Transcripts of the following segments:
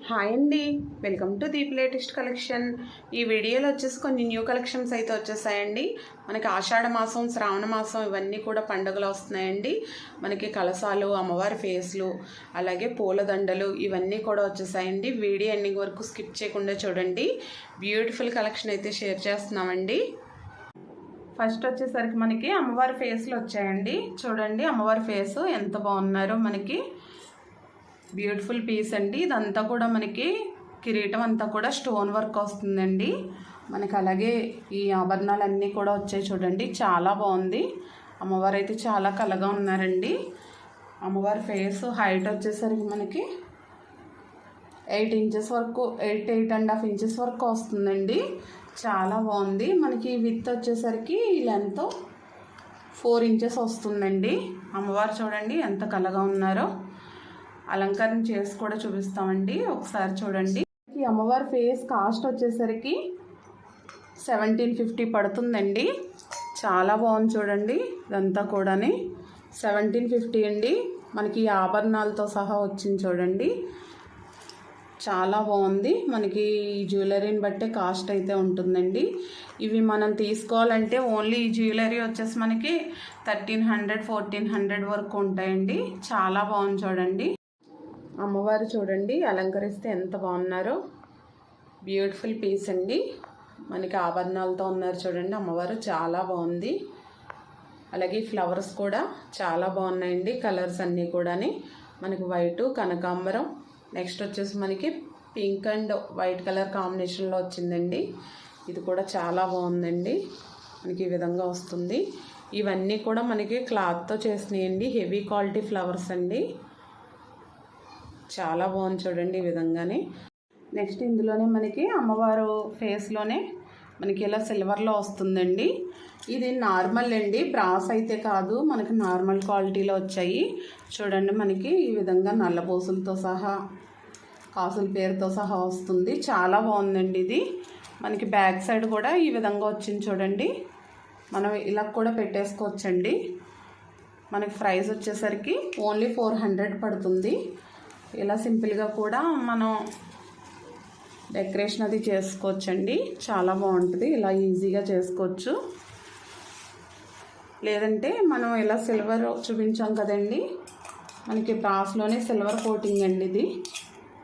Hi అండి, welcome to Deep latest collection. ఈ వీడియోలో వచ్చేసి కొన్ని న్యూ కలెక్షన్స్ అయితే వచ్చేసాయండి. మనకి ఆషాఢ మాసం, శ్రావణ మాసం ఇవన్నీ కూడా పండుగలు వస్తున్నాయండి. మనకి కలసాలు, అమ్మవారి ఫేస్లు, అలాగే పూలదండలు ఇవన్నీ కూడా వచ్చేసాయండి. వీడియో ఎండింగ్ వరకు స్కిప్ చేయకుండా చూడండి. బ్యూటిఫుల్ కలెక్షన్ అయితే షేర్ చేస్తున్నామండి. ఫస్ట్ వచ్చేసరికి మనకి అమ్మవారి ఫేస్లు వచ్చాయండి. చూడండి అమ్మవారి ఫేస్ ఎంత బాగున్నారో, మనకి బ్యూటిఫుల్ పీస్ అండి. ఇదంతా కూడా మనకి కిరీటం అంతా కూడా స్టోన్ వర్క్ వస్తుందండి. మనకి అలాగే ఈ ఆభరణాలు అన్నీ కూడా వచ్చాయి చూడండి, చాలా బాగుంది. అమ్మవారు అయితే చాలా కలగా ఉన్నారండి. అమ్మవారి ఫేస్ హైట్ వచ్చేసరికి మనకి 8 ఇంచెస్ వరకు 8.5 ఇంచెస్ వరకు వస్తుందండి. చాలా బాగుంది. మనకి విత్ వచ్చేసరికి లెంత్ 4 ఇంచెస్ వస్తుందండి. అమ్మవారు చూడండి ఎంత కలగా ఉన్నారో. అలంకరణ చేసి కూడా చూపిస్తామండి, ఒకసారి చూడండి. ఈ అమ్మవారి ఫేస్ కాస్ట్ వచ్చేసరికి 1750 పడుతుందండి. చాలా బాగుంది చూడండి. ఇదంతా కూడా 1750 అండి. మనకి ఆభరణాలతో సహా వచ్చింది చూడండి, చాలా బాగుంది. మనకి జ్యువెలరీని బట్టే కాస్ట్ అయితే ఉంటుందండి. ఇవి మనం తీసుకోవాలంటే ఓన్లీ ఈ జ్యువెలరీ వచ్చేసి మనకి 1300 1400 వరకు ఉంటాయండి. చాలా బాగుంది చూడండి. అమ్మవారు చూడండి అలంకరిస్తే ఎంత బాగున్నారో, బ్యూటిఫుల్ పీస్ అండి. మనకి ఆభరణాలతో ఉన్నారు చూడండి. అమ్మవారు చాలా బాగుంది. అలాగే ఫ్లవర్స్ కూడా చాలా బాగున్నాయండి. కలర్స్ అన్నీ కూడా మనకి వైటు, కనకాంబరం, నెక్స్ట్ వచ్చేసి మనకి పింక్ అండ్ వైట్ కలర్ కాంబినేషన్లో వచ్చిందండి. ఇది కూడా చాలా బాగుందండి. మనకి ఈ విధంగా వస్తుంది. ఇవన్నీ కూడా మనకి క్లాత్తో చేసినాయండి. హెవీ క్వాలిటీ ఫ్లవర్స్ అండి. చాలా బాగుంది చూడండి ఈ విధంగానే. నెక్స్ట్ ఇందులోనే మనకి అమ్మవారు ఫేస్లోనే మనకి ఇలా సిల్వర్లో వస్తుందండి. ఇది నార్మల్ అండి, బ్రాస్ అయితే కాదు, మనకి నార్మల్ క్వాలిటీలో వచ్చాయి చూడండి. మనకి ఈ విధంగా నల్లబోసులతో సహా, కాసుల పేరుతో సహా వస్తుంది. చాలా బాగుందండి ఇది. మనకి బ్యాక్ సైడ్ కూడా ఈ విధంగా వచ్చింది చూడండి. మనం ఇలా కూడా పెట్టేసుకోవచ్చండి. మనకి ప్రైస్ వచ్చేసరికి ఓన్లీ 400 పడుతుంది. ఇలా సింపుల్గా కూడా మనం డెకరేషన్ అది చేసుకోవచ్చండి. చాలా బాగుంటుంది. ఇలా ఈజీగా చేసుకోవచ్చు. లేదంటే మనం ఇలా సిల్వర్ చూపించాం కదండి, మనకి బ్రాస్లోనే సిల్వర్ కోటింగ్ అండి ఇది.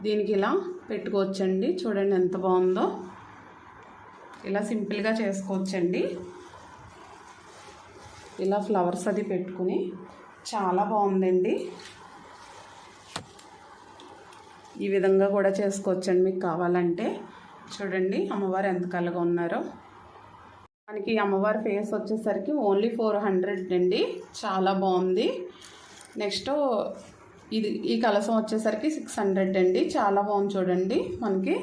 దీనికి ఇలా పెట్టుకోవచ్చండి. చూడండి ఎంత బాగుందో. ఇలా సింపుల్గా చేసుకోవచ్చండి. ఇలా ఫ్లవర్స్ అది పెట్టుకుని చాలా బాగుందండి. ఈ విధంగా కూడా చేసుకోవచ్చండి మీకు కావాలంటే. చూడండి అమ్మవారు ఎంత కలగా ఉన్నారో. మనకి అమ్మవారి ఫేస్ వచ్చేసరికి ఓన్లీ 400 అండి. చాలా బాగుంది. నెక్స్ట్ ఈ కలసం వచ్చేసరికి 600 అండి. చాలా బాగుంది చూడండి. మనకి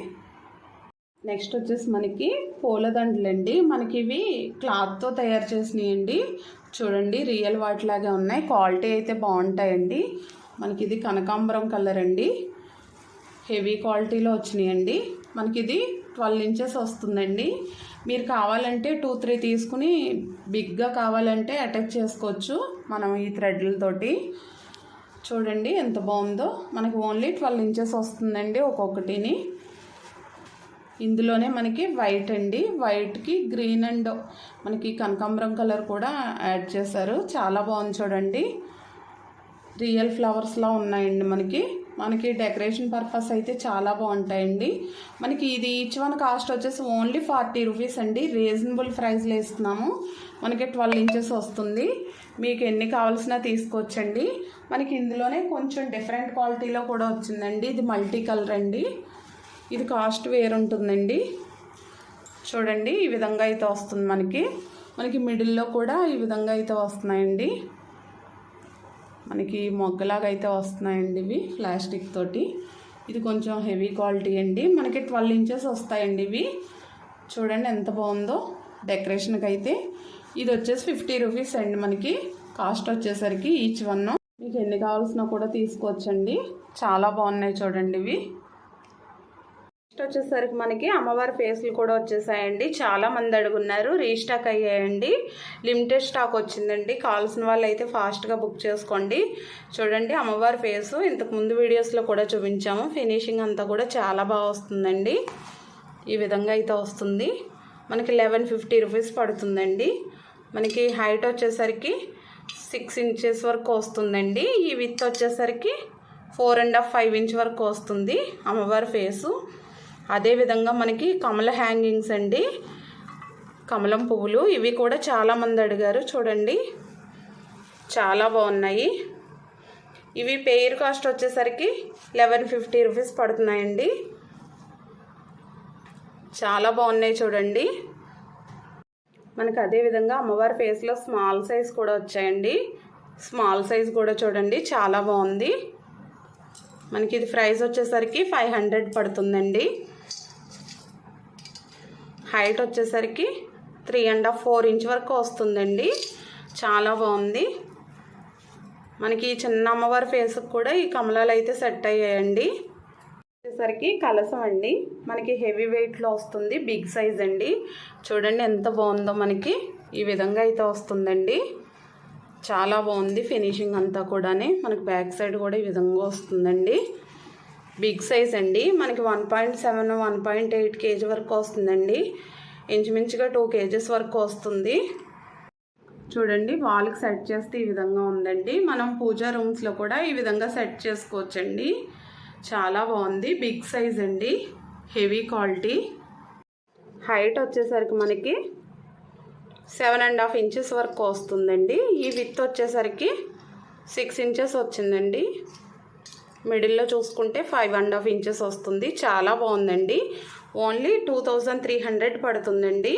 నెక్స్ట్ వచ్చేసి మనకి పూలదండలు అండి. మనకి ఇవి క్లాత్తో తయారు చేసినాయండి. చూడండి రియల్ వాటిలాగే ఉన్నాయి. క్వాలిటీ అయితే బాగుంటాయండి. మనకి ఇది కనకాంబరం కలర్ అండి. హెవీ క్వాలిటీలో వచ్చినాయండి. మనకి ఇది 12 ఇంచెస్ వస్తుందండి. మీరు కావాలంటే 2-3 తీసుకుని బిగ్గా కావాలంటే అటాచ్ చేసుకోవచ్చు మనం ఈ థ్రెడ్లతోటి. చూడండి ఎంత బాగుందో. మనకి ఓన్లీ 12 ఇంచెస్ వస్తుందండి ఒక్కొక్కటిని. ఇందులోనే మనకి వైట్ అండి, వైట్కి గ్రీన్ అండ్ మనకి కనకాంబరం కలర్ కూడా యాడ్ చేశారు. చాలా బాగుంది చూడండి. రియల్ ఫ్లవర్స్లా ఉన్నాయండి. మనకి డెకరేషన్ పర్పస్ అయితే చాలా బాగుంటాయండి. మనకి ఇది ఈచ్ వన్ కాస్ట్ వచ్చేసి ఓన్లీ 40 రూపీస్ అండి. రీజనబుల్ ప్రైస్లో ఇస్తున్నాము. మనకి 12 ఇంచెస్ వస్తుంది. మీకు ఎన్ని కావాల్సినా తీసుకోవచ్చండి. మనకి ఇందులోనే కొంచెం డిఫరెంట్ క్వాలిటీలో కూడా వచ్చిందండి. ఇది మల్టీ కలర్ అండి. ఇది కాస్ట్ వేరు ఉంటుందండి. చూడండి ఈ విధంగా అయితే వస్తుంది. మనకి మిడిల్లో కూడా ఈ విధంగా అయితే వస్తున్నాయండి. మనకి మొగ్గలాగా అయితే వస్తున్నాయండి ఇవి ప్లాస్టిక్ తోటి. ఇది కొంచెం హెవీ క్వాలిటీ అండి. మనకి 12 ఇంచెస్ వస్తాయండి ఇవి. చూడండి ఎంత బాగుందో డెకరేషన్కి అయితే. ఇది వచ్చేసి 50 రూపీస్ అండి. మనకి కాస్ట్ వచ్చేసరికి ఈచ్ వన్. మీకు ఎన్ని కావాల్సినా కూడా తీసుకోవచ్చండి. చాలా బాగున్నాయి చూడండి ఇవి. నెక్స్ట్ వచ్చేసరికి మనకి అమ్మవారి ఫేస్లు కూడా వచ్చేసాయండి. చాలా మంది అడుగున్నారు, రీస్టాక్ అయ్యాయండి. లిమిటెడ్ స్టాక్ వచ్చిందండి. కావాల్సిన వాళ్ళు అయితే ఫాస్ట్గా బుక్ చేసుకోండి. చూడండి అమ్మవారి ఫేసు ఇంతకు ముందు వీడియోస్లో కూడా చూపించాము. ఫినిషింగ్ అంతా కూడా చాలా బాగా వస్తుందండి. ఈ విధంగా అయితే వస్తుంది. మనకి 1150 రూపీస్ పడుతుందండి. మనకి హైట్ వచ్చేసరికి 6 ఇంచెస్ వరకు వస్తుందండి. ఈ విత్ వచ్చేసరికి 4.5 ఇంచ్ వరకు వస్తుంది అమ్మవారి ఫేసు. అదేవిధంగా మనకి కమల హ్యాంగింగ్స్ అండి, కమలం పువ్వులు, ఇవి కూడా చాలామంది అడిగారు. చూడండి చాలా బాగున్నాయి. ఇవి పెయిర్ కాస్ట్ వచ్చేసరికి 1150 రూపీస్ పడుతున్నాయండి. చాలా బాగున్నాయి చూడండి. మనకి అదేవిధంగా అమ్మవారి ఫేస్లో స్మాల్ సైజ్ కూడా వచ్చాయండి. స్మాల్ సైజ్ కూడా చూడండి చాలా బాగుంది. మనకి ఇది ప్రైస్ వచ్చేసరికి 500 పడుతుందండి. హైట్ వచ్చేసరికి 3.5-4 ఇంచ్ వరకు వస్తుందండి. చాలా బాగుంది. మనకి చిన్న అమ్మవారి ఫేస్కి కూడా ఈ కమలాలు అయితే సెట్ అయ్యాయండి. వచ్చేసరికి కలసం అండి, మనకి హెవీ వెయిట్లో వస్తుంది. బిగ్ సైజ్ అండి. చూడండి ఎంత బాగుందో. మనకి ఈ విధంగా అయితే వస్తుందండి. చాలా బాగుంది ఫినిషింగ్ అంతా కూడా. మనకి బ్యాక్ సైడ్ కూడా ఈ విధంగా వస్తుందండి. బిగ్ సైజ్ అండి. మనకి 1.7 1.8 కేజీ వరకు వస్తుందండి. ఇంచుమించుగా 2 కేజెస్ వరకు వస్తుంది. చూడండి వాల్కి సెట్ చేస్తే ఈ విధంగా ఉందండి. మనం పూజా రూమ్స్లో కూడా ఈ విధంగా సెట్ చేసుకోవచ్చండి. చాలా బాగుంది. బిగ్ సైజ్ అండి, హెవీ క్వాలిటీ. హైట్ వచ్చేసరికి మనకి 7.5 ఇంచెస్ వరకు వస్తుందండి. ఈ విత్ వచ్చేసరికి 6 ఇంచెస్ వచ్చిందండి. మిడిల్లో చూసుకుంటే 5.5 ఇంచెస్ వస్తుంది. చాలా బాగుందండి. ఓన్లీ 2300 పడుతుందండి.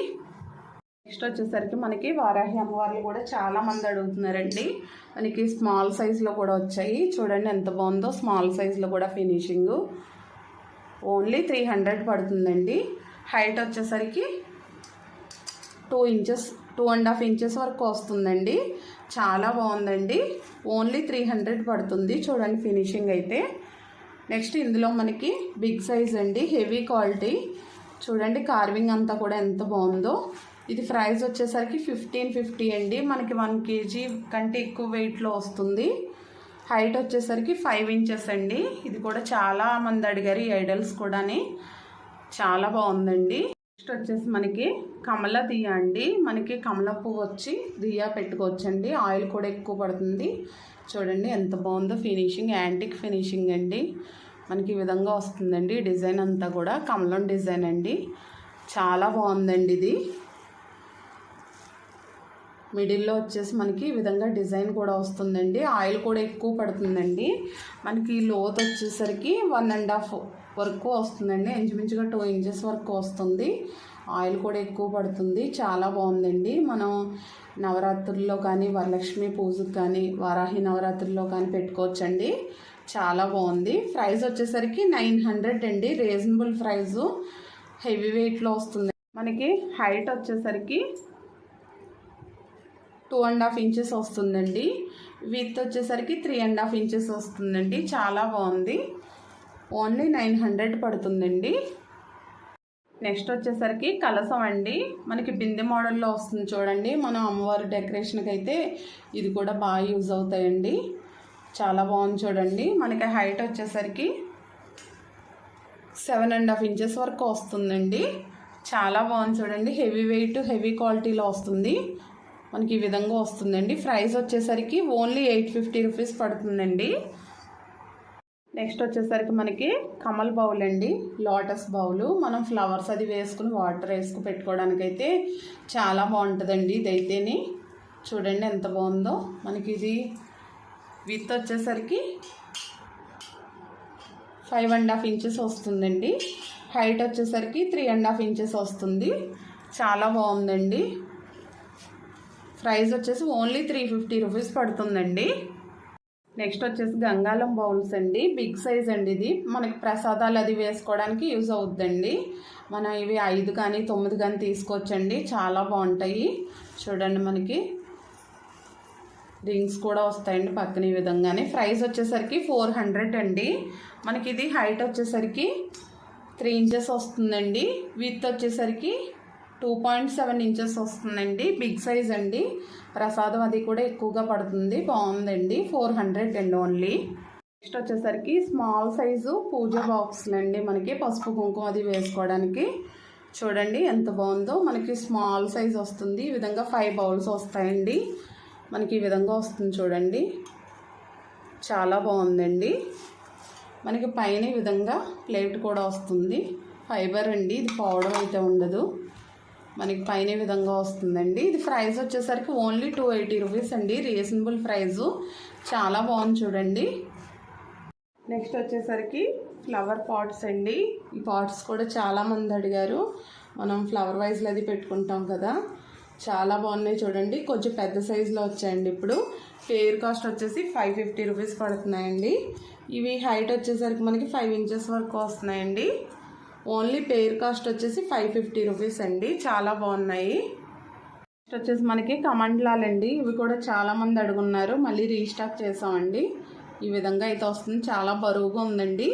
నెక్స్ట్ వచ్చేసరికి మనకి వారాహి అమ్మవార్లు కూడా చాలా మంది అడుగుతున్నారండి. మనకి స్మాల్ సైజులో కూడా వచ్చాయి. చూడండి ఎంత బాగుందో. స్మాల్ సైజులో కూడా ఫినిషింగ్. ఓన్లీ 300 పడుతుందండి. హైట్ వచ్చేసరికి 2.5 ఇంచెస్ వరకు వస్తుందండి. చాలా బాగుందండి. ఓన్లీ 300 పడుతుంది. చూడండి ఫినిషింగ్ అయితే. నెక్స్ట్ ఇందులో మనకి బిగ్ సైజ్ అండి, హెవీ క్వాలిటీ. చూడండి కార్వింగ్ అంతా కూడా ఎంత బాగుందో. ఇది ప్రైస్ వచ్చేసరికి 1550 అండి. మనకి 1 కేజీ కంటే ఎక్కువ వెయిట్లో వస్తుంది. హైట్ వచ్చేసరికి 5 ఇంచెస్ అండి. ఇది కూడా చాలా మంది అడిగారు, ఈ ఐడల్స్ కూడా. చాలా బాగుందండి. నెక్స్ట్ వచ్చేసి మనకి కమల దియ్య అండి. మనకి కమల పువ్వు వచ్చి దియ్య పెట్టుకోవచ్చండి. ఆయిల్ కూడా ఎక్కువ పడుతుంది. చూడండి ఎంత బాగుందో ఫినిషింగ్. యాంటిక్ ఫినిషింగ్ అండి. మనకి ఈ విధంగా వస్తుందండి. డిజైన్ అంతా కూడా కమలం డిజైన్ అండి. చాలా బాగుందండి. ఇది మిడిల్లో వచ్చేసి మనకి ఈ విధంగా డిజైన్ కూడా వస్తుందండి. ఆయిల్ కూడా ఎక్కువ పడుతుందండి. మనకి లోత్ వచ్చేసరికి 1.5 వరకు వస్తుందండి. ఇంచుమించుగా 2 ఇంచెస్ వరకు వస్తుంది. ఆయిల్ కూడా ఎక్కువ పడుతుంది. చాలా బాగుందండి. మనం నవరాత్రుల్లో కానీ, వరలక్ష్మి పూజకు కానీ, వారాహి నవరాత్రుల్లో కానీ పెట్టుకోవచ్చండి. చాలా బాగుంది. ప్రైస్ వచ్చేసరికి 900 అండి. Reasonable price. హెవీ వెయిట్లో వస్తుంది. మనకి హైట్ వచ్చేసరికి 2.5 ఇంచెస్ వస్తుందండి. విత్ వచ్చేసరికి 3.5 ఇంచెస్ వస్తుందండి. చాలా బాగుంది. ఓన్లీ 900 పడుతుందండి. నెక్స్ట్ వచ్చేసరికి కలసం అండి. మనకి బిందె మోడల్లో వస్తుంది చూడండి. మనం అమ్మవారి డెకరేషన్కి అయితే ఇది కూడా బాగా యూజ్ అవుతాయండి. చాలా బాగుంది చూడండి. మనకి హైట్ వచ్చేసరికి 7.5 ఇంచెస్ వరకు వస్తుందండి. చాలా బాగుంది చూడండి. హెవీ వెయిట్, హెవీ క్వాలిటీలో వస్తుంది. మనకి ఈ విధంగా వస్తుందండి. ప్రైస్ వచ్చేసరికి ఓన్లీ 850 రూపీస్ పడుతుందండి. నెక్స్ట్ వచ్చేసరికి మనకి కమల్ బౌల్ అండి, లోటస్ బౌలు. మనం ఫ్లవర్స్ అది వేసుకుని వాటర్ వేసుకుని పెట్టుకోవడానికైతే చాలా బాగుంటుందండి. ఇదైతేనే చూడండి ఎంత బాగుందో. మనకి ఇది విత్ వచ్చేసరికి 5.5 ఇంచెస్ వస్తుందండి. హైట్ వచ్చేసరికి 3.5 ఇంచెస్ వస్తుంది. చాలా బాగుందండి. ప్రైస్ వచ్చేసి ఓన్లీ 350 రూపీస్ పడుతుందండి. నెక్స్ట్ వచ్చేసి గంగాలం బౌల్స్ అండి. బిగ్ సైజ్ అండి. ఇది మనకి ప్రసాదాలు అది వేసుకోవడానికి యూజ్ అవుద్దండి. మనం ఇవి 5 కానీ 9 కానీ తీసుకోవచ్చండి. చాలా బాగుంటాయి. చూడండి మనకి రింగ్స్ కూడా వస్తాయండి పక్కన ఈ విధంగానే. ప్రైస్ వచ్చేసరికి 400 అండి. మనకి ఇది హైట్ వచ్చేసరికి 3 ఇంచెస్ వస్తుందండి. విత్ వచ్చేసరికి 2.7 ఇంచెస్ వస్తుందండి. బిగ్ సైజ్ అండి. ప్రసాదం అది కూడా ఎక్కువగా పడుతుంది. బాగుందండి. 400 అండి ఓన్లీ. నెక్స్ట్ వచ్చేసరికి స్మాల్ సైజు పూజ బాక్సులు అండి. మనకి పసుపు కుంకుమ అది వేసుకోవడానికి చూడండి ఎంత బాగుందో. మనకి స్మాల్ సైజ్ వస్తుంది. ఈ విధంగా 5 బౌల్స్ వస్తాయండి. మనకి ఈ విధంగా వస్తుంది చూడండి. చాలా బాగుందండి. మనకి పైన ఈ విధంగా ప్లేట్ కూడా వస్తుంది. ఫైబర్ అండి. ఇది పౌడర్ అయితే ఉండదు. మనకి పైన ఈ విధంగా వస్తుందండి. ఇది ప్రైస్ వచ్చేసరికి ఓన్లీ 280 రూపీస్ అండి. Reasonable price. చాలా బాగుంది చూడండి. నెక్స్ట్ వచ్చేసరికి ఫ్లవర్ పాట్స్ అండి. ఈ పాట్స్ కూడా చాలామంది అడిగారు. మనం ఫ్లవర్ వైజ్లో అది పెట్టుకుంటాం కదా, చాలా బాగున్నాయి చూడండి. కొంచెం పెద్ద సైజులో వచ్చాయండి. ఇప్పుడు పేర్ కాస్ట్ వచ్చేసి 550 రూపీస్ పడుతున్నాయండి. ఇవి హైట్ వచ్చేసరికి మనకి 5 ఇంచెస్ వరకు వస్తున్నాయండి. ఓన్లీ పేర్ కాస్ట్ వచ్చేసి 550 రూపీస్ అండి. చాలా బాగున్నాయి. నెక్స్ట్ వచ్చేసి మనకి కమండలాలండి. ఇవి కూడా చాలామంది అడుగున్నారు. మళ్ళీ రీస్టాక్ చేసామండి. ఈ విధంగా అయితే వస్తుంది. చాలా బరువుగా ఉందండి.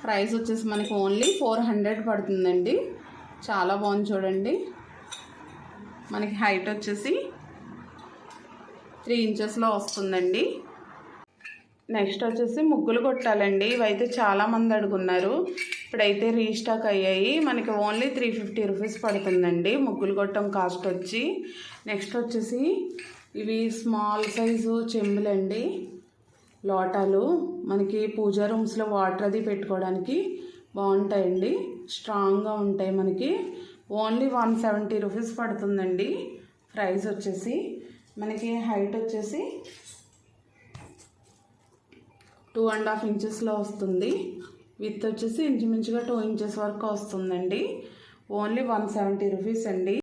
ప్రైస్ వచ్చేసి మనకి ఓన్లీ 400 పడుతుందండి. చాలా బాగుంది చూడండి. మనకి హైట్ వచ్చేసి 3 ఇంచెస్లో వస్తుందండి. నెక్స్ట్ వచ్చేసి ముగ్గులు కొట్టాలండి. ఇవైతే చాలామంది అడుగున్నారు. ఇప్పుడైతే రీస్టాక్ అయ్యాయి. మనకి ఓన్లీ 350 రూపీస్ పడుతుందండి ముగ్గులు కొట్టడం కాస్ట్ వచ్చి. నెక్స్ట్ వచ్చేసి ఇవి స్మాల్ సైజు చెంబులండి, లోటాలు. మనకి పూజా రూమ్స్లో వాటర్ అది పెట్టుకోవడానికి బాగుంటాయండి. స్ట్రాంగ్గా ఉంటాయి. మనకి ఓన్లీ 170 రూపీస్ పడుతుందండి. ప్రైస్ వచ్చేసి మనకి హైట్ వచ్చేసి 2.5 ఇంచెస్లో వస్తుంది. విత్ వచ్చేసి ఇంచుమించుగా 2 ఇంచెస్ వరకు వస్తుందండి. ఓన్లీ 170 రూపీస్ అండి.